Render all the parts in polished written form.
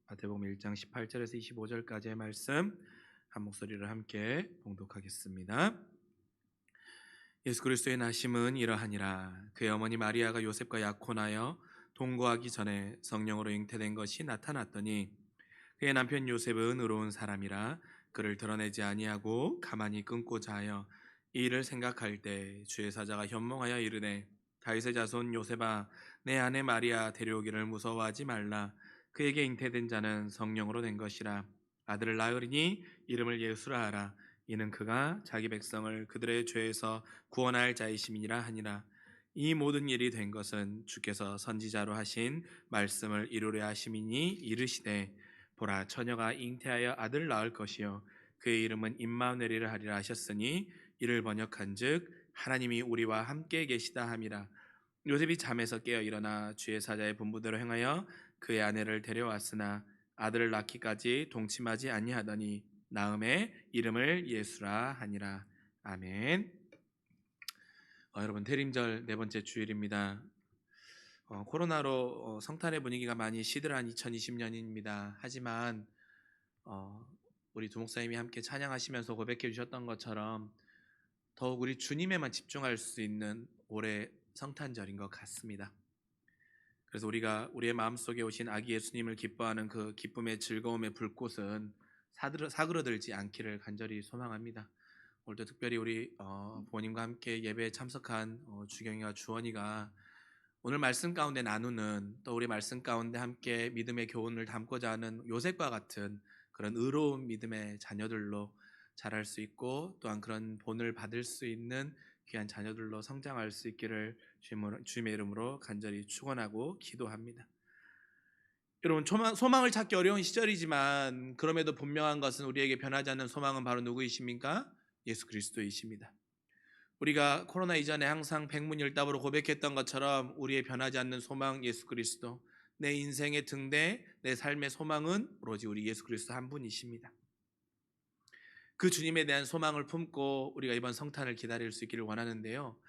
마태복음 1장 18절에서 25절까지의 말씀 한 목소리를 함께 봉독하겠습니다. 예수 그리스도의 나심은 이러하니라. 그의 어머니 마리아가 요셉과 약혼하여 동거하기 전에 성령으로 잉태된 것이 나타났더니 그의 남편 요셉은 의로운 사람이라 그를 드러내지 아니하고 가만히 끊고자 하여 이 일을 생각할 때 주의 사자가 현몽하여 이르되 다윗의 자손 요셉아 내 아내 마리아 데려오기를 무서워하지 말라. 그에게 잉태된 자는 성령으로 된 것이라. 아들을 낳으리니 이름을 예수라 하라. 이는 그가 자기 백성을 그들의 죄에서 구원할 자이심이니라 하니라. 이 모든 일이 된 것은 주께서 선지자로 하신 말씀을 이루려 하심이니 이르시되 보라 처녀가 잉태하여 아들을 낳을 것이요 그의 이름은 임마누엘이라 하리라 하셨으니 이를 번역한즉 하나님이 우리와 함께 계시다 함이라. 요셉이 잠에서 깨어 일어나 주의 사자의 분부대로 행하여 그의 아내를 데려왔으나 아들을 낳기까지 동침하지 아니하더니 나음에 이름을 예수라 하니라. 아멘. 여러분 대림절 네 번째 주일입니다. 코로나로 성탄의 분위기가 많이 시들한 2020년입니다. 하지만 우리 두 목사님이 함께 찬양하시면서 고백해 주셨던 것처럼 더욱 우리 주님에만 집중할 수 있는 올해 성탄절인 것 같습니다. 그래서 우리가 우리의 마음속에 오신 아기 예수님을 기뻐하는 그 기쁨의 즐거움의 불꽃은 사그러들지 않기를 간절히 소망합니다. 오늘도 특별히 우리 부모님과 함께 예배에 참석한 주경이와 주원이가 오늘 말씀 가운데 나누는 또 우리 말씀 가운데 함께 믿음의 교훈을 담고자 하는 요셉과 같은 그런 의로운 믿음의 자녀들로 자랄 수 있고 또한 그런 본을 받을 수 있는 귀한 자녀들로 성장할 수 있기를 주님의 이름으로 간절히 축원하고 기도합니다. 여러분 소망을 찾기 어려운 시절이지만 그럼에도 분명한 것은 우리에게 변하지 않는 소망은 바로 누구이십니까? 예수 그리스도이십니다. 우리가 코로나 이전에 항상 백문일답으로 고백했던 것처럼 우리의 변하지 않는 소망 예수 그리스도, 내 인생의 등대, 내 삶의 소망은 오로지 우리 예수 그리스도 한 분이십니다. 그 주님에 대한 소망을 품고 우리가 이번 성탄을 기다릴 수 있기를 원하는데요.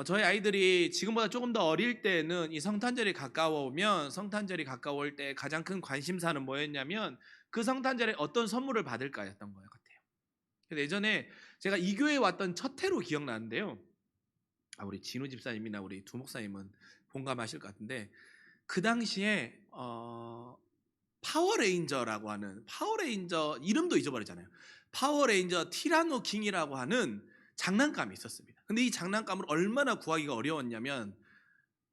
저희 아이들이 지금보다 조금 더 어릴 때는 이 성탄절이 가까워올 때 가장 큰 관심사는 뭐였냐면 그 성탄절에 어떤 선물을 받을까였던 것 같아요. 근데 예전에 제가 이 교회에 왔던 첫 해로 기억나는데요. 우리 진우 집사님이나 우리 두 목사님은 공감하실 것 같은데 그 당시에 파워레인저라고 하는 파워레인저 이름도 잊어버렸잖아요. 파워레인저 티라노 킹이라고 하는 장난감이 있었습니다. 근데 이 장난감을 얼마나 구하기가 어려웠냐면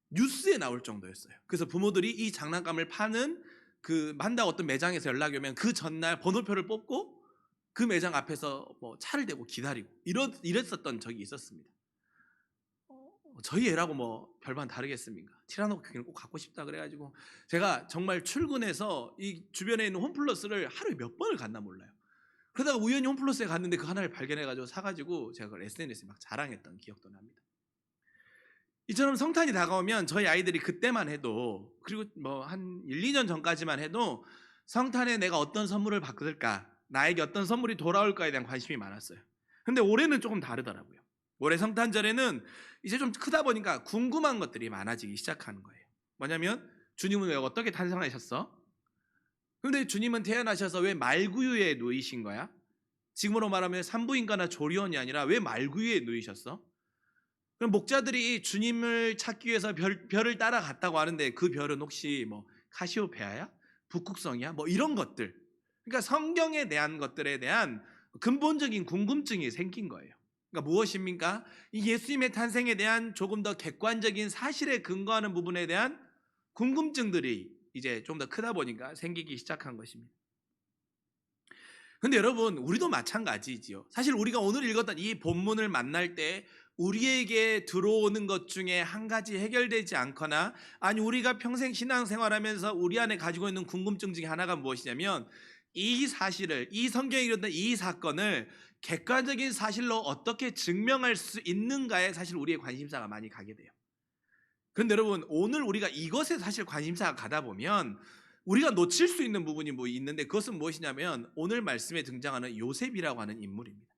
뉴스에 나올 정도였어요. 그래서 부모들이 이 장난감을 파는 만다 어떤 매장에서 연락이 오면 그 전날 번호표를 뽑고 그 매장 앞에서 차를 대고 기다리고 이랬었던 적이 있었습니다. 저희 애라고 별반 다르겠습니까? 티라노 킹을 꼭 갖고 싶다 그래가지고 제가 정말 출근해서 이 주변에 있는 홈플러스를 하루에 몇 번을 갔나 몰라요. 그러다가 우연히 홈플러스에 갔는데 그 하나를 발견해가지고 사가지고 제가 그걸 SNS에 막 자랑했던 기억도 납니다. 이처럼 성탄이 다가오면 저희 아이들이 그때만 해도 그리고 한 1, 2년 전까지만 해도 성탄에 내가 어떤 선물을 받을까, 나에게 어떤 선물이 돌아올까에 대한 관심이 많았어요. 근데 올해는 조금 다르더라고요. 올해 성탄절에는 이제 좀 크다 보니까 궁금한 것들이 많아지기 시작하는 거예요. 뭐냐면 주님은 왜 어떻게 탄생하셨어? 그런데 주님은 태어나셔서 왜 말구유에 누이신 거야? 지금으로 말하면 산부인과나 조리원이 아니라 왜 말구유에 누이셨어? 그럼 목자들이 주님을 찾기 위해서 별을 따라갔다고 하는데 그 별은 혹시 카시오페아야? 북극성이야? 이런 것들. 그러니까 성경에 대한 것들에 대한 근본적인 궁금증이 생긴 거예요. 그러니까 무엇입니까? 이 예수님의 탄생에 대한 조금 더 객관적인 사실에 근거하는 부분에 대한 궁금증들이 이제 좀 더 크다 보니까 생기기 시작한 것입니다. 근데 여러분 우리도 마찬가지지요. 사실 우리가 오늘 읽었던 이 본문을 만날 때 우리에게 들어오는 것 중에 한 가지 해결되지 않거나 아니 우리가 평생 신앙생활하면서 우리 안에 가지고 있는 궁금증 중에 하나가 무엇이냐면 이 사실을, 이 성경에 이르는 이 사건을 객관적인 사실로 어떻게 증명할 수 있는가에 사실 우리의 관심사가 많이 가게 돼요. 그런데 여러분 오늘 우리가 이것에 사실 관심사가 가다 보면 우리가 놓칠 수 있는 부분이 있는데 그것은 무엇이냐면 오늘 말씀에 등장하는 요셉이라고 하는 인물입니다.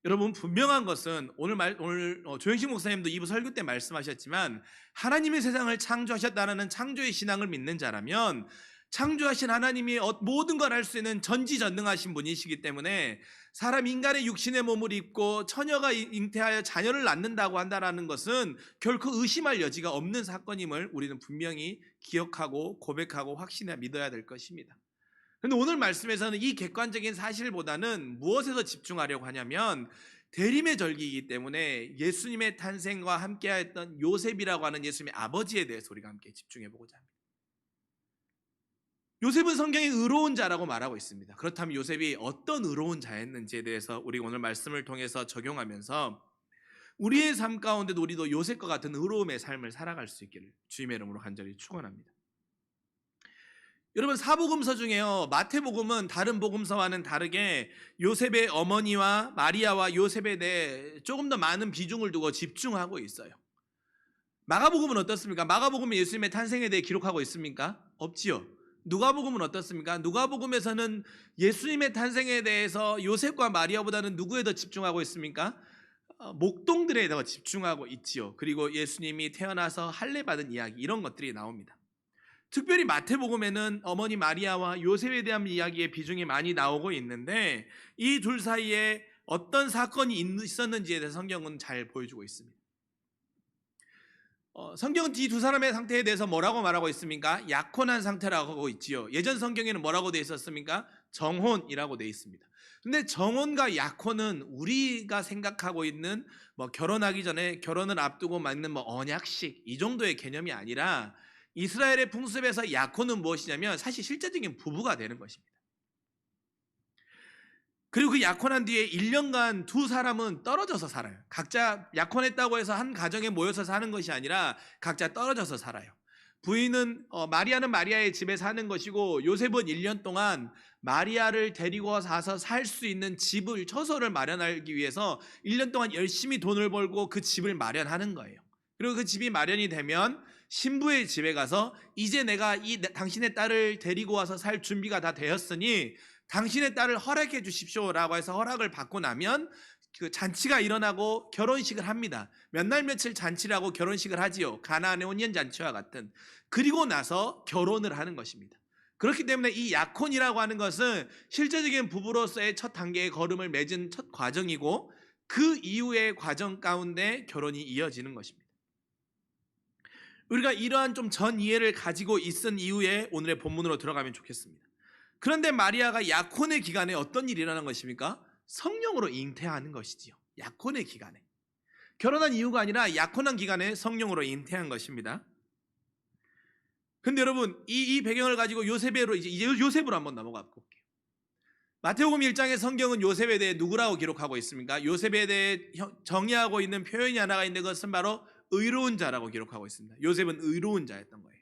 여러분, 분명한 것은 오늘 조영식 목사님도 2부 설교 때 말씀하셨지만, 하나님이 세상을 창조하셨다는 창조의 신앙을 믿는 자라면 창조하신 하나님이 모든 걸 할 수 있는 전지전능하신 분이시기 때문에 사람 인간의 육신의 몸을 입고 처녀가 잉태하여 자녀를 낳는다고 한다는 것은 결코 의심할 여지가 없는 사건임을 우리는 분명히 기억하고 고백하고 확신해 믿어야 될 것입니다. 그런데 오늘 말씀에서는 이 객관적인 사실보다는 무엇에서 집중하려고 하냐면, 대림의 절기이기 때문에 예수님의 탄생과 함께하였던 요셉이라고 하는 예수님의 아버지에 대해서 우리가 함께 집중해 보고자 합니다. 요셉은 성경에 의로운 자라고 말하고 있습니다. 그렇다면 요셉이 어떤 의로운 자였는지에 대해서 우리 오늘 말씀을 통해서 적용하면서 우리의 삶 가운데도 우리도 요셉과 같은 의로움의 삶을 살아갈 수 있기를 주님의 이름으로 간절히 축원합니다. 여러분, 사복음서 중에요, 마태복음은 다른 복음서와는 다르게 요셉의 어머니와 마리아와 요셉에 대해 조금 더 많은 비중을 두고 집중하고 있어요. 마가복음은 어떻습니까? 마가복음은 예수님의 탄생에 대해 기록하고 있습니까? 없지요. 누가복음은 어떻습니까? 누가복음에서는 예수님의 탄생에 대해서 요셉과 마리아보다는 누구에 더 집중하고 있습니까? 목동들에 더 집중하고 있지요. 그리고 예수님이 태어나서 할례 받은 이야기, 이런 것들이 나옵니다. 특별히 마태복음에는 어머니 마리아와 요셉에 대한 이야기의 비중이 많이 나오고 있는데, 이 둘 사이에 어떤 사건이 있었는지에 대해서 성경은 잘 보여주고 있습니다. 성경은 이 두 사람의 상태에 대해서 뭐라고 말하고 있습니까? 약혼한 상태라고 하고 있지요. 예전 성경에는 뭐라고 되어 있었습니까? 정혼이라고 되어 있습니다. 근데 정혼과 약혼은 우리가 생각하고 있는 결혼하기 전에 결혼을 앞두고 맞는 언약식, 이 정도의 개념이 아니라, 이스라엘의 풍습에서 약혼은 무엇이냐면 사실 실제적인 부부가 되는 것입니다. 그리고 그 약혼한 뒤에 1년간 두 사람은 떨어져서 살아요. 각자 약혼했다고 해서 한 가정에 모여서 사는 것이 아니라 각자 떨어져서 살아요. 부인은 마리아는 마리아의 집에 사는 것이고, 요셉은 1년 동안 마리아를 데리고 와서 살 수 있는 집을, 처소를 마련하기 위해서 1년 동안 열심히 돈을 벌고 그 집을 마련하는 거예요. 그리고 그 집이 마련이 되면 신부의 집에 가서, 이제 내가 당신의 딸을 데리고 와서 살 준비가 다 되었으니 당신의 딸을 허락해 주십시오라고 해서 허락을 받고 나면 그 잔치가 일어나고 결혼식을 합니다. 몇 날 며칠 잔치를 하고 결혼식을 하지요. 가나안의 혼연잔치와 같은. 그리고 나서 결혼을 하는 것입니다. 그렇기 때문에 이 약혼이라고 하는 것은 실제적인 부부로서의 첫 단계의 걸음을 맺은 첫 과정이고, 그 이후의 과정 가운데 결혼이 이어지는 것입니다. 우리가 이러한 좀 전 이해를 가지고 있은 이후에 오늘의 본문으로 들어가면 좋겠습니다. 그런데 마리아가 약혼의 기간에 어떤 일이 일어나는 것입니까? 성령으로 잉태하는 것이지요. 약혼의 기간에. 결혼한 이유가 아니라 약혼한 기간에 성령으로 잉태한 것입니다. 근데 여러분, 이 배경을 가지고 이제 요셉으로 한번 넘어가 볼게요. 마태복음 1장의 성경은 요셉에 대해 누구라고 기록하고 있습니까? 요셉에 대해 정의하고 있는 표현이 하나가 있는데, 그것은 바로 의로운 자라고 기록하고 있습니다. 요셉은 의로운 자였던 거예요.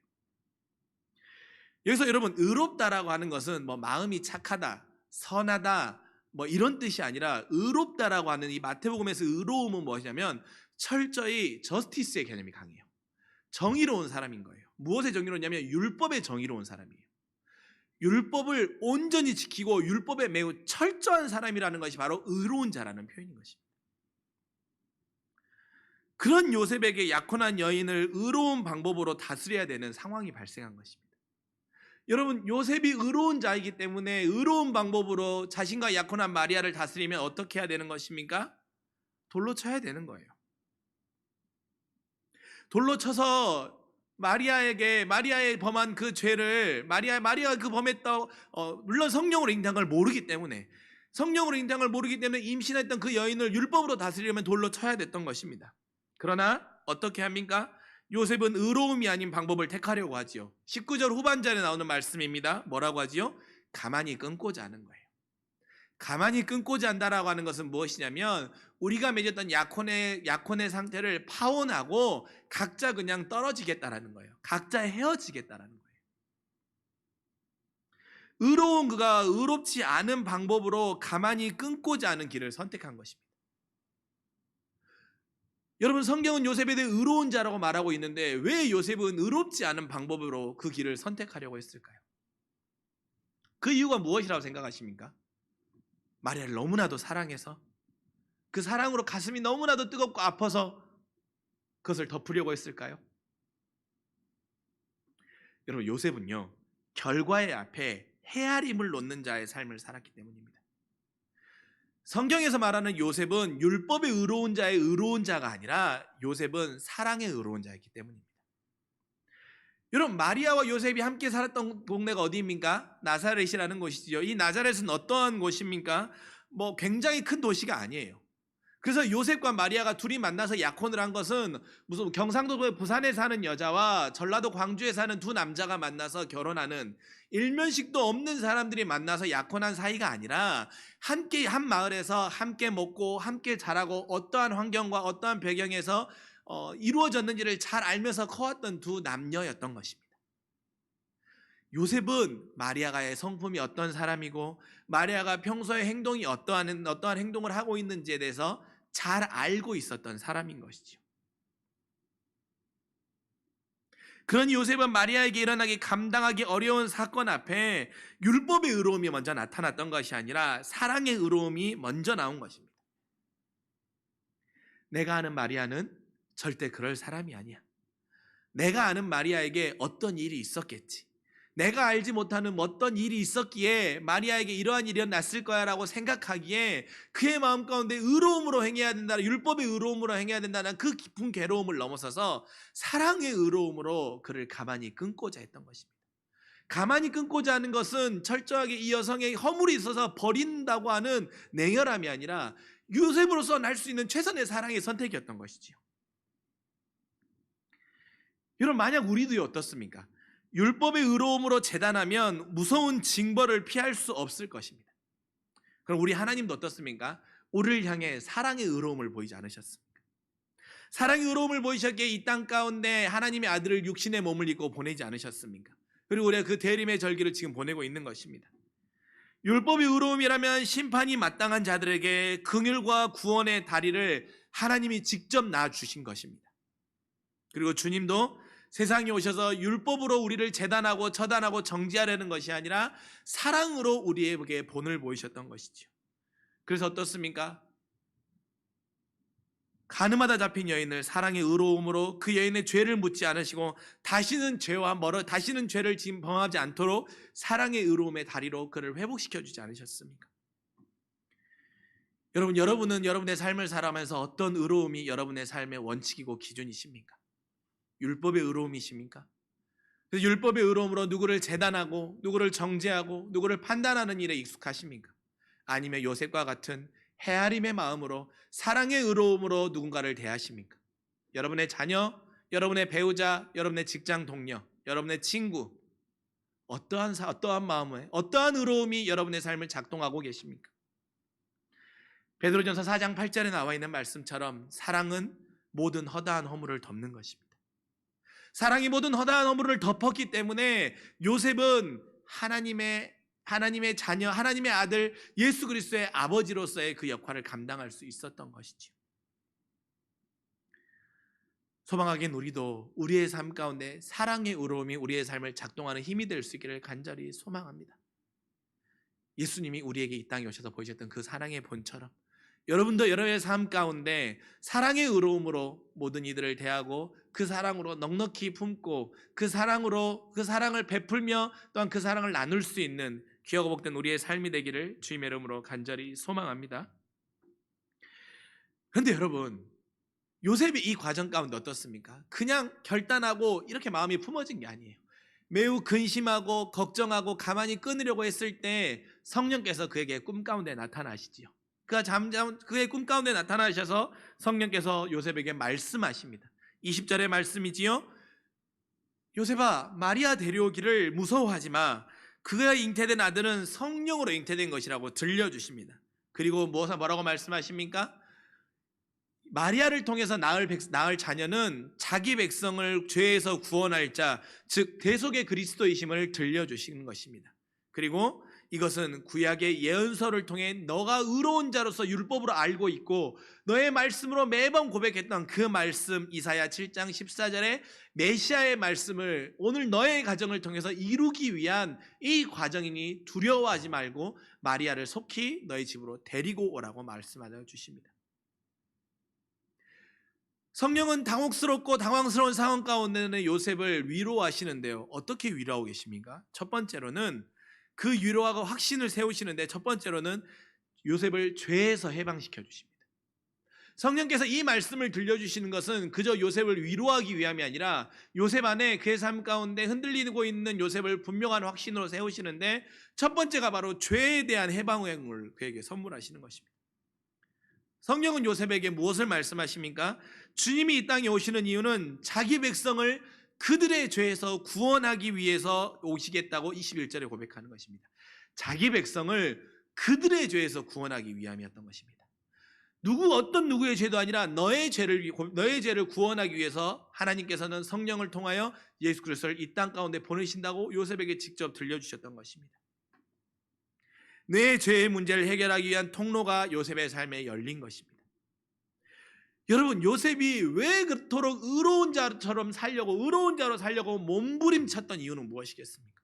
여기서 여러분, 의롭다라고 하는 것은 마음이 착하다, 선하다, 이런 뜻이 아니라, 의롭다라고 하는 이 마태복음에서 의로움은 무엇이냐면 철저히 저스티스의 개념이 강해요. 정의로운 사람인 거예요. 무엇에 정의로우냐면 율법에 정의로운 사람이에요. 율법을 온전히 지키고 율법에 매우 철저한 사람이라는 것이 바로 의로운 자라는 표현인 것입니다. 그런 요셉에게 약혼한 여인을 의로운 방법으로 다스려야 되는 상황이 발생한 것입니다. 여러분, 요셉이 의로운 자이기 때문에 의로운 방법으로 자신과 약혼한 마리아를 다스리면 어떻게 해야 되는 것입니까? 돌로 쳐야 되는 거예요. 돌로 쳐서 마리아의 범한 그 죄를, 마리아가 그 범했다, 물론 성령으로 잉태한 걸 모르기 때문에, 임신했던 그 여인을 율법으로 다스리려면 돌로 쳐야 됐던 것입니다. 그러나 어떻게 합니까? 요셉은 의로움이 아닌 방법을 택하려고 하지요. 19절 후반절에 나오는 말씀입니다. 뭐라고 하지요? 가만히 끊고자 하는 거예요. 가만히 끊고자 한다라고 하는 것은 무엇이냐면, 우리가 맺었던 약혼의 상태를 파혼하고 각자 그냥 떨어지겠다라는 거예요. 각자 헤어지겠다라는 거예요. 의로운 그가 의롭지 않은 방법으로 가만히 끊고자 하는 길을 선택한 것입니다. 여러분, 성경은 요셉에 대해 의로운 자라고 말하고 있는데, 왜 요셉은 의롭지 않은 방법으로 그 길을 선택하려고 했을까요? 그 이유가 무엇이라고 생각하십니까? 마리아를 너무나도 사랑해서? 그 사랑으로 가슴이 너무나도 뜨겁고 아파서 그것을 덮으려고 했을까요? 여러분, 요셉은요, 결과의 앞에 헤아림을 놓는 자의 삶을 살았기 때문입니다. 성경에서 말하는 요셉은 율법에 의로운 자의 의로운 자가 아니라 요셉은 사랑에 의로운 자였기 때문입니다. 여러분, 마리아와 요셉이 함께 살았던 동네가 어디입니까? 나사렛이라는 곳이죠. 이 나사렛은 어떠한 곳입니까? 굉장히 큰 도시가 아니에요. 그래서 요셉과 마리아가 둘이 만나서 약혼을 한 것은 무슨 경상도 부산에 사는 여자와 전라도 광주에 사는 두 남자가 만나서 결혼하는 일면식도 없는 사람들이 만나서 약혼한 사이가 아니라 함께 한 마을에서 함께 먹고 함께 자라고 어떠한 환경과 어떠한 배경에서 이루어졌는지를 잘 알면서 커왔던 두 남녀였던 것입니다. 요셉은 마리아가의 성품이 어떤 사람이고 마리아가 평소에 행동이 어떠한 행동을 하고 있는지에 대해서 잘 알고 있었던 사람인 것이죠. 그러니 요셉은 마리아에게 일어나기 감당하기 어려운 사건 앞에 율법의 의로움이 먼저 나타났던 것이 아니라 사랑의 의로움이 먼저 나온 것입니다. 내가 아는 마리아는 절대 그럴 사람이 아니야. 내가 아는 마리아에게 어떤 일이 있었겠지. 내가 알지 못하는 어떤 일이 있었기에 마리아에게 이러한 일이 났을 거야 라고 생각하기에 그의 마음 가운데 의로움으로 행해야 된다, 율법의 의로움으로 행해야 된다는 그 깊은 괴로움을 넘어서서 사랑의 의로움으로 그를 가만히 끊고자 했던 것입니다. 가만히 끊고자 하는 것은 철저하게 이 여성의 허물이 있어서 버린다고 하는 냉혈함이 아니라 요셉으로서 날 수 있는 최선의 사랑의 선택이었던 것이지요. 여러분, 만약 우리도 어떻습니까? 율법의 의로움으로 재단하면 무서운 징벌을 피할 수 없을 것입니다. 그럼 우리 하나님도 어떻습니까? 우리를 향해 사랑의 의로움을 보이지 않으셨습니까? 사랑의 의로움을 보이셨기에 이 땅 가운데 하나님의 아들을 육신의 몸을 입고 보내지 않으셨습니까? 그리고 우리가 그 대림의 절기를 지금 보내고 있는 것입니다. 율법의 의로움이라면 심판이 마땅한 자들에게 긍휼과 구원의 다리를 하나님이 직접 놔주신 것입니다. 그리고 주님도 세상에 오셔서 율법으로 우리를 재단하고 처단하고 정죄하려는 것이 아니라 사랑으로 우리에게 본을 보이셨던 것이죠. 그래서 어떻습니까? 가늠하다 잡힌 여인을 사랑의 의로움으로 그 여인의 죄를 묻지 않으시고 다시는 죄를 지금 범하지 않도록 사랑의 의로움의 다리로 그를 회복시켜 주지 않으셨습니까? 여러분은 여러분의 삶을 살아가면서 어떤 의로움이 여러분의 삶의 원칙이고 기준이십니까? 율법의 의로움이십니까? 그래서 율법의 의로움으로 누구를 재단하고 누구를 정죄하고 누구를 판단하는 일에 익숙하십니까? 아니면 요셉과 같은 헤아림의 마음으로 사랑의 의로움으로 누군가를 대하십니까? 여러분의 자녀, 여러분의 배우자, 여러분의 직장 동료, 여러분의 친구, 어떠한 마음에 어떠한 의로움이 여러분의 삶을 작동하고 계십니까? 베드로전서 4장 8절에 나와 있는 말씀처럼 사랑은 모든 허다한 허물을 덮는 것입니다. 사랑이 모든 허다한 허물을 덮었기 때문에 요셉은 하나님의 자녀, 하나님의 아들 예수 그리스도의 아버지로서의 그 역할을 감당할 수 있었던 것이죠. 소망하긴 우리도 우리의 삶 가운데 사랑의 의로움이 우리의 삶을 작동하는 힘이 될 수 있기를 간절히 소망합니다. 예수님이 우리에게 이 땅에 오셔서 보이셨던 그 사랑의 본처럼 여러분도 여러분의 삶 가운데 사랑의 의로움으로 모든 이들을 대하고 그 사랑으로 넉넉히 품고 그 사랑을 베풀며 또한 그 사랑을 나눌 수 있는 귀하고 복된 우리의 삶이 되기를 주님의 이름으로 간절히 소망합니다. 그런데 여러분, 요셉이 이 과정 가운데 어떻습니까? 그냥 결단하고 이렇게 마음이 품어진 게 아니에요. 매우 근심하고 걱정하고 가만히 끊으려고 했을 때 성령께서 그에게 꿈 가운데 나타나시지요. 그의 꿈 가운데 나타나셔서 성령께서 요셉에게 말씀하십니다. 20절의 말씀이지요. 요셉아, 마리아 데려오기를 무서워하지 마. 그가 잉태된 아들은 성령으로 잉태된 것이라고 들려주십니다. 그리고 뭐라고 말씀하십니까? 마리아를 통해서 낳을 자녀는 자기 백성을 죄에서 구원할 자, 즉 대속의 그리스도이심을 들려주시는 것입니다. 그리고 이것은 구약의 예언서를 통해 너가 의로운 자로서 율법으로 알고 있고 너의 말씀으로 매번 고백했던 그 말씀, 이사야 7장 14절의 메시아의 말씀을 오늘 너의 가정을 통해서 이루기 위한 이 과정이니 두려워하지 말고 마리아를 속히 너의 집으로 데리고 오라고 말씀하여 주십니다. 성령은 당혹스럽고 당황스러운 상황 가운데는 요셉을 위로하시는데요. 어떻게 위로하고 계십니까? 첫 번째로는 그 위로하고 확신을 세우시는데, 첫 번째로는 요셉을 죄에서 해방시켜 주십니다. 성령께서 이 말씀을 들려주시는 것은 그저 요셉을 위로하기 위함이 아니라 요셉 안에 그의 삶 가운데 흔들리고 있는 요셉을 분명한 확신으로 세우시는데, 첫 번째가 바로 죄에 대한 해방을 그에게 선물하시는 것입니다. 성령은 요셉에게 무엇을 말씀하십니까? 주님이 이 땅에 오시는 이유는 자기 백성을 그들의 죄에서 구원하기 위해서 오시겠다고 21절에 고백하는 것입니다. 자기 백성을 그들의 죄에서 구원하기 위함이었던 것입니다. 어떤 누구의 죄도 아니라 너의 죄를 구원하기 위해서 하나님께서는 성령을 통하여 예수 그리스도를 이 땅 가운데 보내신다고 요셉에게 직접 들려주셨던 것입니다. 내 죄의 문제를 해결하기 위한 통로가 요셉의 삶에 열린 것입니다. 여러분, 요셉이 왜 그토록 의로운 자로 살려고 몸부림쳤던 이유는 무엇이겠습니까?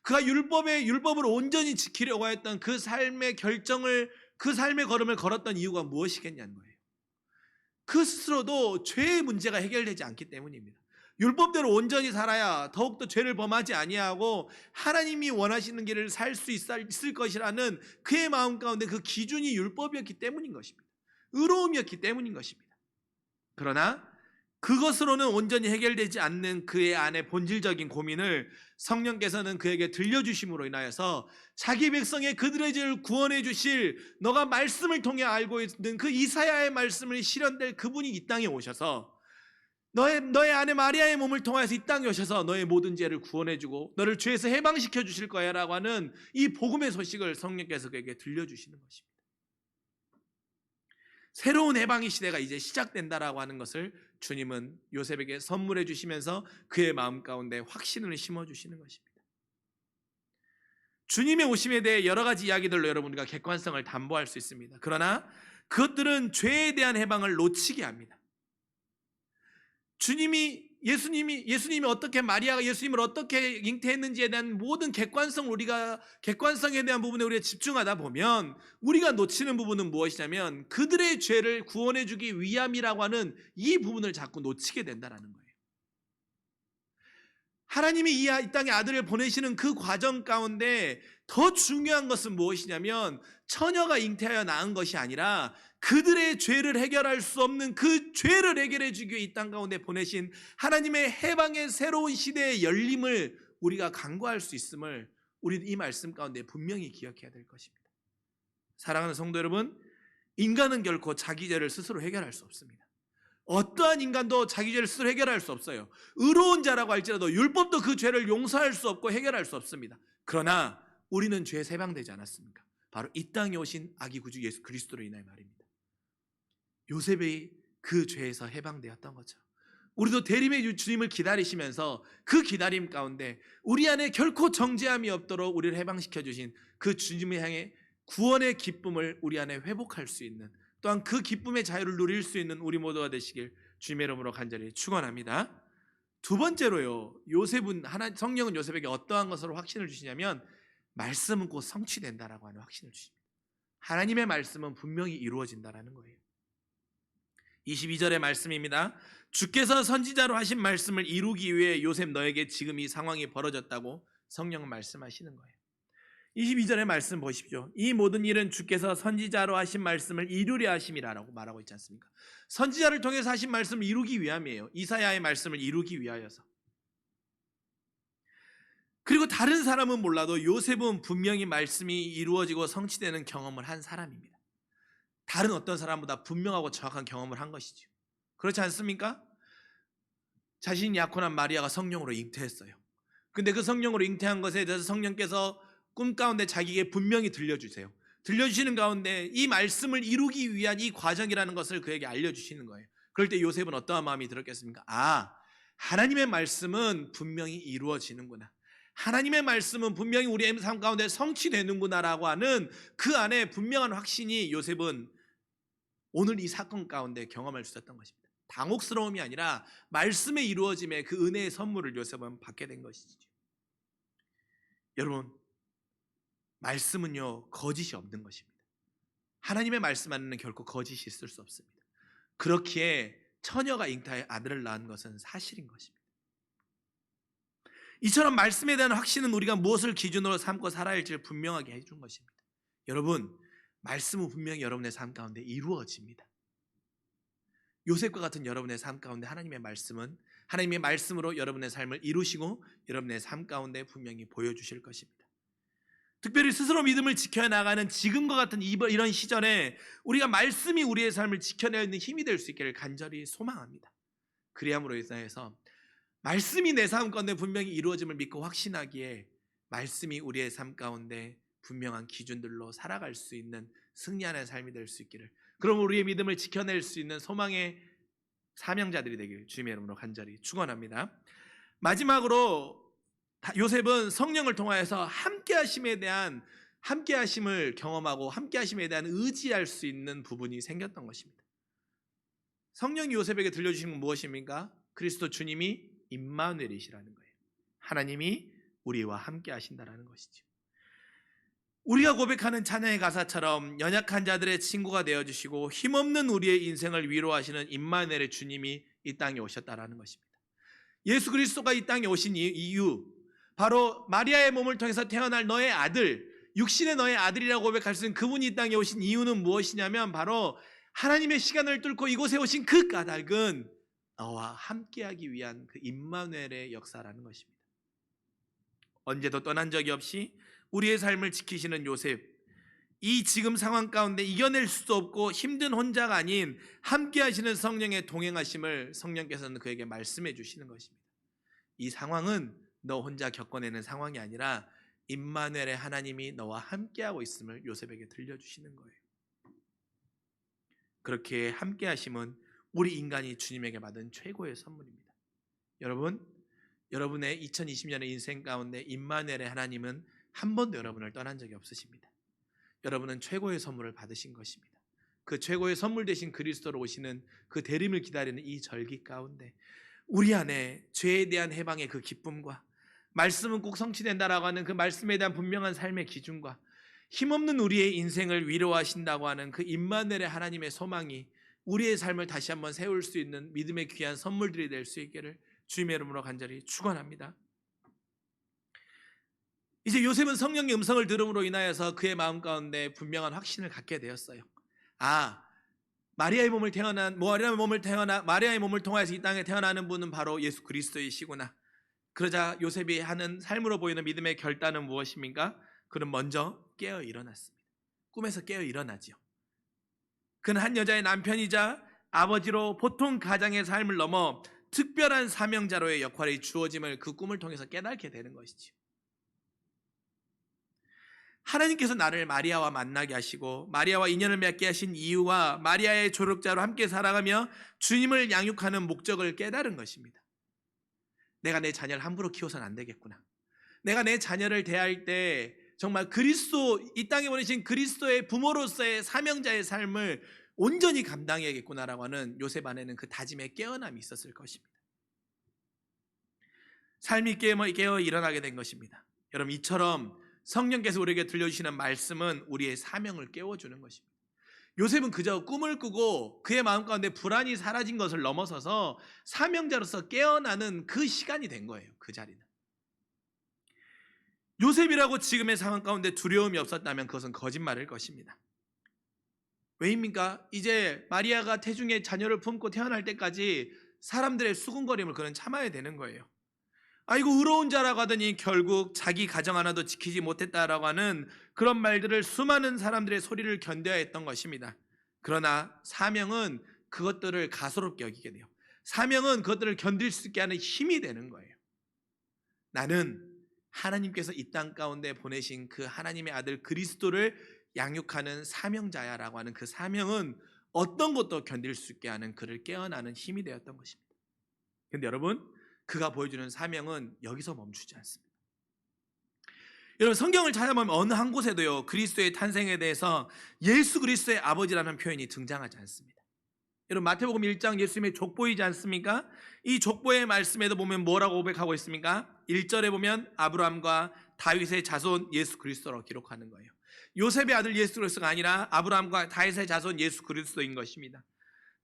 그가 율법을 온전히 지키려고 했던 그 삶의 걸음을 걸었던 이유가 무엇이겠냐는 거예요. 그 스스로도 죄의 문제가 해결되지 않기 때문입니다. 율법대로 온전히 살아야 더욱더 죄를 범하지 아니하고 하나님이 원하시는 길을 살 수 있을 것이라는 그의 마음 가운데 그 기준이 율법이었기 때문인 것입니다. 의로움이었기 때문인 것입니다. 그러나 그것으로는 온전히 해결되지 않는 그의 안의 본질적인 고민을 성령께서는 그에게 들려주심으로 인하여서 자기 백성의 그들의 죄를 구원해 주실, 너가 말씀을 통해 알고 있는 그 이사야의 말씀을 실현될 그분이 이 땅에 오셔서 너의 아내 마리아의 몸을 통해서 이 땅에 오셔서 너의 모든 죄를 구원해 주고 너를 죄에서 해방시켜 주실 거야 라고 하는 이 복음의 소식을 성령께서 그에게 들려주시는 것입니다. 새로운 해방의 시대가 이제 시작된다라고 하는 것을 주님은 요셉에게 선물해 주시면서 그의 마음 가운데 확신을 심어주시는 것입니다. 주님의 오심에 대해 여러 가지 이야기들로 여러분과 객관성을 담보할 수 있습니다. 그러나 그것들은 죄에 대한 해방을 놓치게 합니다. 예수님이 어떻게, 마리아가 예수님을 어떻게 잉태했는지에 대한 모든 객관성에 대한 부분에 우리가 집중하다 보면 우리가 놓치는 부분은 무엇이냐면 그들의 죄를 구원해 주기 위함이라고 하는 이 부분을 자꾸 놓치게 된다는 거예요. 하나님이 이 땅에 아들을 보내시는 그 과정 가운데 더 중요한 것은 무엇이냐면 처녀가 잉태하여 낳은 것이 아니라 그들의 죄를 해결할 수 없는 그 죄를 해결해 주기 위해 이 땅 가운데 보내신 하나님의 해방의 새로운 시대의 열림을 우리가 간구할 수 있음을 우리 이 말씀 가운데 분명히 기억해야 될 것입니다. 사랑하는 성도 여러분, 인간은 결코 자기 죄를 스스로 해결할 수 없습니다. 어떠한 인간도 자기 죄를 스스로 해결할 수 없어요. 의로운 자라고 할지라도 율법도 그 죄를 용서할 수 없고 해결할 수 없습니다. 그러나 우리는 죄에서 해방되지 않았습니까? 바로 이 땅에 오신 아기 구주 예수 그리스도로 인하여 말입니다. 요셉이 그 죄에서 해방되었던 거죠. 우리도 대림의 주님을 기다리시면서 그 기다림 가운데 우리 안에 결코 정죄함이 없도록 우리를 해방시켜 주신 그 주님을 향해 구원의 기쁨을 우리 안에 회복할 수 있는, 또한 그 기쁨의 자유를 누릴 수 있는 우리 모두가 되시길 주님의 이름으로 간절히 축원합니다. 두 번째로요, 성령은 요셉에게 어떠한 것으로 확신을 주시냐면 말씀은 곧 성취된다라고 하는 확신을 주십니다. 하나님의 말씀은 분명히 이루어진다라는 거예요. 22절의 말씀입니다. 주께서 선지자로 하신 말씀을 이루기 위해 요셉 너에게 지금 이 상황이 벌어졌다고 성령은 말씀하시는 거예요. 22절의 말씀 보십시오. 이 모든 일은 주께서 선지자로 하신 말씀을 이루려 하심이라고 말하고 있지 않습니까? 선지자를 통해서 하신 말씀을 이루기 위함이에요. 이사야의 말씀을 이루기 위하여서. 그리고 다른 사람은 몰라도 요셉은 분명히 말씀이 이루어지고 성취되는 경험을 한 사람입니다. 다른 어떤 사람보다 분명하고 정확한 경험을 한 것이죠. 그렇지 않습니까? 자신이 약혼한 마리아가 성령으로 잉태했어요. 근데 그 성령으로 잉태한 것에 대해서 성령께서 꿈 가운데 자기에게 분명히 들려주세요. 들려주시는 가운데 이 말씀을 이루기 위한 이 과정이라는 것을 그에게 알려주시는 거예요. 그럴 때 요셉은 어떠한 마음이 들었겠습니까? 하나님의 말씀은 분명히 이루어지는구나, 하나님의 말씀은 분명히 우리의 삶 가운데 성취되는구나라고 하는 그 안에 분명한 확신이 요셉은 오늘 이 사건 가운데 경험할 수 있었던 것입니다. 당혹스러움이 아니라 말씀의 이루어짐에 그 은혜의 선물을 요셉은 받게 된 것이죠. 여러분, 말씀은요 거짓이 없는 것입니다. 하나님의 말씀 안에는 결코 거짓이 있을 수 없습니다. 그렇기에 처녀가 잉타해 아들을 낳은 것은 사실인 것입니다. 이처럼 말씀에 대한 확신은 우리가 무엇을 기준으로 삼고 살아야 할지를 분명하게 해준 것입니다. 여러분, 말씀은 분명히 여러분의 삶 가운데 이루어집니다. 요셉과 같은 여러분의 삶 가운데 하나님의 말씀은 하나님의 말씀으로 여러분의 삶을 이루시고 여러분의 삶 가운데 분명히 보여주실 것입니다. 특별히 스스로 믿음을 지켜나가는 지금과 같은 이런 시절에 우리가 말씀이 우리의 삶을 지켜내는 힘이 될 수 있기를 간절히 소망합니다. 그리함으로 인해서 말씀이 내 삶 가운데 분명히 이루어짐을 믿고 확신하기에 말씀이 우리의 삶 가운데 분명한 기준들로 살아갈 수 있는 승리하는 삶이 될 수 있기를, 그럼 우리의 믿음을 지켜낼 수 있는 소망의 사명자들이 되길 주님의 이름으로 간절히 축원합니다. 마지막으로 요셉은 성령을 통하여서 함께하심에 대한 함께하심을 경험하고 함께하심에 대한 의지할 수 있는 부분이 생겼던 것입니다. 성령이 요셉에게 들려주신 건 무엇입니까? 그리스도 주님이 임마누엘이시라는 거예요. 하나님이 우리와 함께하신다라는 것이죠. 우리가 고백하는 찬양의 가사처럼 연약한 자들의 친구가 되어주시고 힘없는 우리의 인생을 위로하시는 임마누엘의 주님이 이 땅에 오셨다라는 것입니다. 예수 그리스도가 이 땅에 오신 이유, 바로 마리아의 몸을 통해서 태어날 너의 아들, 육신의 너의 아들이라고 고백할 수 있는 그분이 이 땅에 오신 이유는 무엇이냐면 바로 하나님의 시간을 뚫고 이곳에 오신 그 까닭은 너와 함께하기 위한 그 임마누엘의 역사라는 것입니다. 언제도 떠난 적이 없이 우리의 삶을 지키시는 요셉, 이 지금 상황 가운데 이겨낼 수도 없고 힘든 혼자가 아닌 함께하시는 성령의 동행하심을 성령께서는 그에게 말씀해 주시는 것입니다. 이 상황은 너 혼자 겪어내는 상황이 아니라 임마누엘의 하나님이 너와 함께하고 있음을 요셉에게 들려주시는 거예요. 그렇게 함께하심은 우리 인간이 주님에게 받은 최고의 선물입니다. 여러분, 여러분의 2020년의 인생 가운데 임마누엘의 하나님은 한 번도 여러분을 떠난 적이 없으십니다. 여러분은 최고의 선물을 받으신 것입니다. 그 최고의 선물 되신 그리스도로 오시는 그 대림을 기다리는 이 절기 가운데 우리 안에 죄에 대한 해방의 그 기쁨과 말씀은 꼭 성취된다라고 하는 그 말씀에 대한 분명한 삶의 기준과 힘없는 우리의 인생을 위로하신다고 하는 그 임마누엘의 하나님의 소망이 우리의 삶을 다시 한번 세울 수 있는 믿음의 귀한 선물들이 될 수 있기를 주님의 이름으로 간절히 축원합니다. 이제 요셉은 성령의 음성을 들음으로 인하여서 그의 마음 가운데 분명한 확신을 갖게 되었어요. 마리아의 몸을 통하여서 이 땅에 태어나는 분은 바로 예수 그리스도이시구나. 그러자 요셉이 하는 삶으로 보이는 믿음의 결단은 무엇입니까? 그는 먼저 깨어 일어났습니다. 꿈에서 깨어 일어나지요. 그는 한 여자의 남편이자 아버지로 보통 가장의 삶을 넘어 특별한 사명자로의 역할이 주어짐을 그 꿈을 통해서 깨닫게 되는 것이지요. 하나님께서 나를 마리아와 만나게 하시고 마리아와 인연을 맺게 하신 이유와 마리아의 조력자로 함께 살아가며 주님을 양육하는 목적을 깨달은 것입니다. 내가 내 자녀를 함부로 키워서는 안 되겠구나. 내가 내 자녀를 대할 때 정말 그리스도, 이 땅에 보내신 그리스도의 부모로서의 사명자의 삶을 온전히 감당해야겠구나라고 하는 요셉 안에는 그 다짐의 깨어남이 있었을 것입니다. 삶이 깨어 일어나게 된 것입니다. 여러분, 이처럼 성령께서 우리에게 들려주시는 말씀은 우리의 사명을 깨워주는 것입니다. 요셉은 그저 꿈을 꾸고 그의 마음 가운데 불안이 사라진 것을 넘어서서 사명자로서 깨어나는 그 시간이 된 거예요. 그 자리는. 요셉이라고 지금의 상황 가운데 두려움이 없었다면 그것은 거짓말일 것입니다. 왜입니까? 이제 마리아가 태중에 자녀를 품고 태어날 때까지 사람들의 수군거림을 그는 참아야 되는 거예요. 아이고 의로운 자라고 하더니 결국 자기 가정 하나도 지키지 못했다라고 하는 그런 말들을 수많은 사람들의 소리를 견뎌야 했던 것입니다. 그러나 사명은 그것들을 가소롭게 여기게 돼요. 사명은 그것들을 견딜 수 있게 하는 힘이 되는 거예요. 나는 하나님께서 이 땅 가운데 보내신 그 하나님의 아들 그리스도를 양육하는 사명자야라고 하는 그 사명은 어떤 것도 견딜 수 있게 하는 그를 깨어나는 힘이 되었던 것입니다. 그런데 여러분, 그가 보여주는 사명은 여기서 멈추지 않습니다. 여러분, 성경을 찾아보면 어느 한 곳에도요 그리스도의 탄생에 대해서 예수 그리스도의 아버지라는 표현이 등장하지 않습니다. 여러분, 마태복음 1장 예수님의 족보이지 않습니까? 이 족보의 말씀에도 보면 뭐라고 고백하고 있습니까? 1절에 보면 아브라함과 다윗의 자손 예수 그리스도로 기록하는 거예요. 요셉의 아들 예수 그리스도가 아니라 아브라함과 다윗의 자손 예수 그리스도인 것입니다.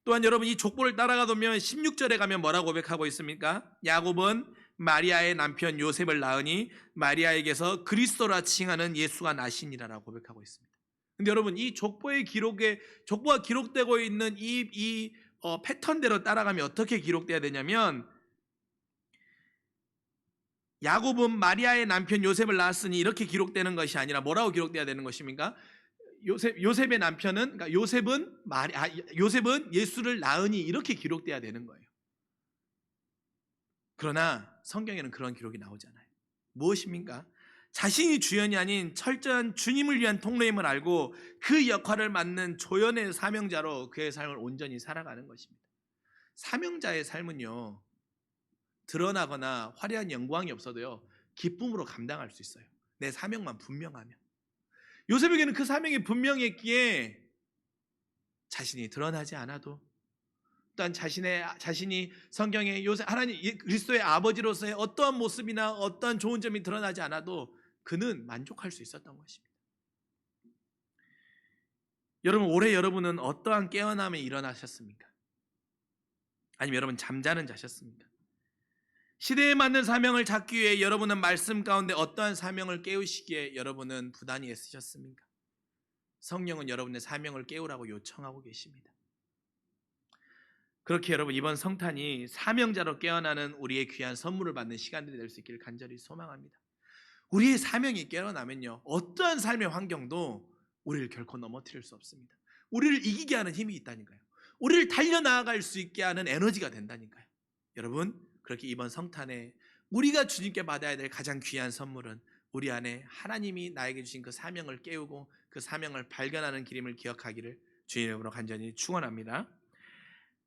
또한 여러분 이 족보를 따라가 보면 16절에 가면 뭐라고 고백하고 있습니까? 야곱은 마리아의 남편 요셉을 낳으니 마리아에게서 그리스도라 칭하는 예수가 나시니라라고 고백하고 있습니다. 근데 여러분 이 족보가 기록되고 있는 이 패턴대로 따라가면 어떻게 기록돼야 되냐면, 야곱은 마리아의 남편 요셉을 낳았으니 이렇게 기록되는 것이 아니라 뭐라고 기록돼야 되는 것입니까? 요셉의 남편은, 그러니까 요셉은 예수를 낳으니 이렇게 기록돼야 되는 거예요. 그러나 성경에는 그런 기록이 나오지 않아요. 무엇입니까? 자신이 주연이 아닌 철저한 주님을 위한 통로임을 알고 그 역할을 맡는 조연의 사명자로 그의 삶을 온전히 살아가는 것입니다. 사명자의 삶은요, 드러나거나 화려한 영광이 없어도요 기쁨으로 감당할 수 있어요. 내 사명만 분명하면. 요셉에게는 그 사명이 분명했기에 자신이 드러나지 않아도, 또한 자신이 성경에 하나님 그리스도의 아버지로서의 어떠한 모습이나 어떠한 좋은 점이 드러나지 않아도 그는 만족할 수 있었던 것입니다. 여러분, 올해 여러분은 어떠한 깨어남에 일어나셨습니까? 아니면 여러분 잠자는 자셨습니까? 시대에 맞는 사명을 찾기 위해 여러분은 말씀 가운데 어떠한 사명을 깨우시기에 여러분은 부단히 애쓰셨습니까? 성령은 여러분의 사명을 깨우라고 요청하고 계십니다. 그렇게 여러분 이번 성탄이 사명자로 깨어나는 우리의 귀한 선물을 받는 시간들이 될 수 있기를 간절히 소망합니다. 우리의 사명이 깨어나면요 어떠한 삶의 환경도 우리를 결코 넘어뜨릴 수 없습니다. 우리를 이기게 하는 힘이 있다니까요. 우리를 달려나아갈 수 있게 하는 에너지가 된다니까요. 여러분, 그렇게 이번 성탄에 우리가 주님께 받아야 될 가장 귀한 선물은 우리 안에 하나님이 나에게 주신 그 사명을 깨우고 그 사명을 발견하는 길임을 기억하기를 주의 이름으로 간절히 축원합니다.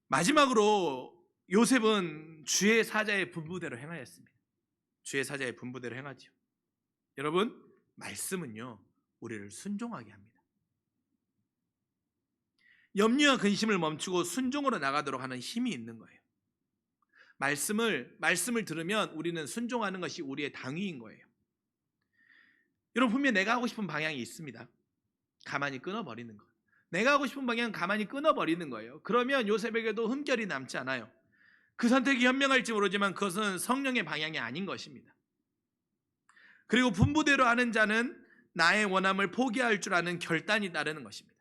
마지막으로 요셉은 주의 사자의 분부대로 행하였습니다. 주의 사자의 분부대로 행하죠. 여러분, 말씀은요 우리를 순종하게 합니다. 염려와 근심을 멈추고 순종으로 나가도록 하는 힘이 있는 거예요. 말씀을 들으면 우리는 순종하는 것이 우리의 당위인 거예요. 여러분, 분명히 내가 하고 싶은 방향이 있습니다. 가만히 끊어버리는 것. 내가 하고 싶은 방향은 가만히 끊어버리는 거예요. 그러면 요셉에게도 흠결이 남지 않아요. 그 선택이 현명할지 모르지만 그것은 성령의 방향이 아닌 것입니다. 그리고 분부대로 하는 자는 나의 원함을 포기할 줄 아는 결단이 따르는 것입니다.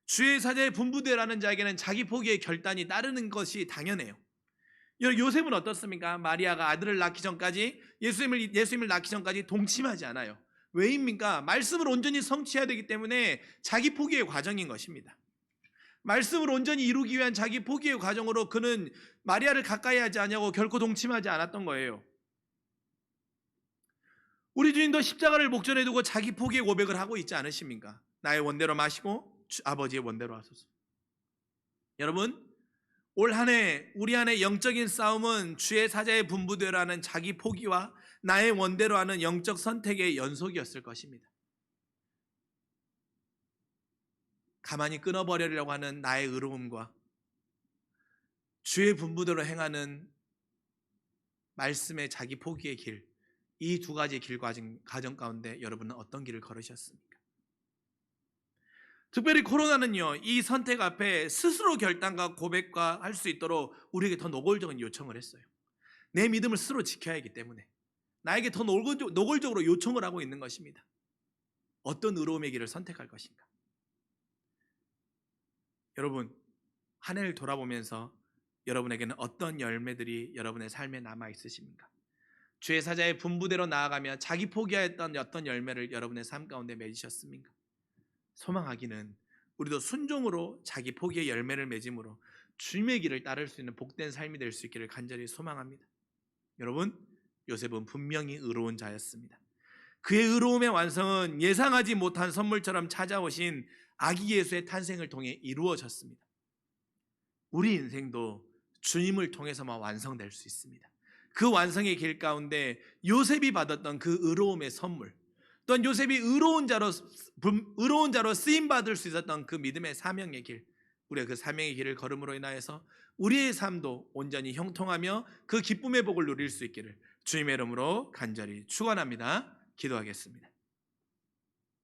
주의 사자의 분부대로 하는 자에게는 자기 포기의 결단이 따르는 것이 당연해요. 요셉은 어떻습니까? 마리아가 아들을 낳기 전까지 예수님을 낳기 전까지 동침하지 않아요. 왜입니까? 말씀을 온전히 성취해야 되기 때문에 자기 포기의 과정인 것입니다. 말씀을 온전히 이루기 위한 자기 포기의 과정으로 그는 마리아를 가까이 하지 않냐고 결코 동침하지 않았던 거예요. 우리 주님도 십자가를 목전에 두고 자기 포기의 고백을 하고 있지 않으십니까? 나의 원대로 마시고 아버지의 원대로 하소서. 여러분, 올 한 해 우리 안에 영적인 싸움은 주의 사자의 분부대로 하는 자기 포기와 나의 원대로 하는 영적 선택의 연속이었을 것입니다. 가만히 끊어버리려고 하는 나의 의로움과 주의 분부대로 행하는 말씀의 자기 포기의 길, 이 두 가지 길 과정 가운데 여러분은 어떤 길을 걸으셨습니까? 특별히 코로나는요 이 선택 앞에 스스로 결단과 고백과 할 수 있도록 우리에게 더 노골적인 요청을 했어요. 내 믿음을 스스로 지켜야 하기 때문에 나에게 더 노골적으로 요청을 하고 있는 것입니다. 어떤 의로움의 길을 선택할 것인가? 여러분, 한 해를 돌아보면서 여러분에게는 어떤 열매들이 여러분의 삶에 남아 있으십니까? 주의 사자의 분부대로 나아가며 자기 포기하였던 어떤 열매를 여러분의 삶 가운데 맺으셨습니까? 소망하기는 우리도 순종으로 자기 포기의 열매를 맺음으로 주님의 길을 따를 수 있는 복된 삶이 될 수 있기를 간절히 소망합니다. 여러분, 요셉은 분명히 의로운 자였습니다. 그의 의로움의 완성은 예상하지 못한 선물처럼 찾아오신 아기 예수의 탄생을 통해 이루어졌습니다. 우리 인생도 주님을 통해서만 완성될 수 있습니다. 그 완성의 길 가운데 요셉이 받았던 그 의로움의 선물, 또한 요셉이 의로운 자로 쓰임받을 수 있었던 그 믿음의 사명의 길, 우리가 그 사명의 길을 걸음으로 인하여서 우리의 삶도 온전히 형통하며 그 기쁨의 복을 누릴 수 있기를 주님의 이름으로 간절히 축원합니다. 기도하겠습니다.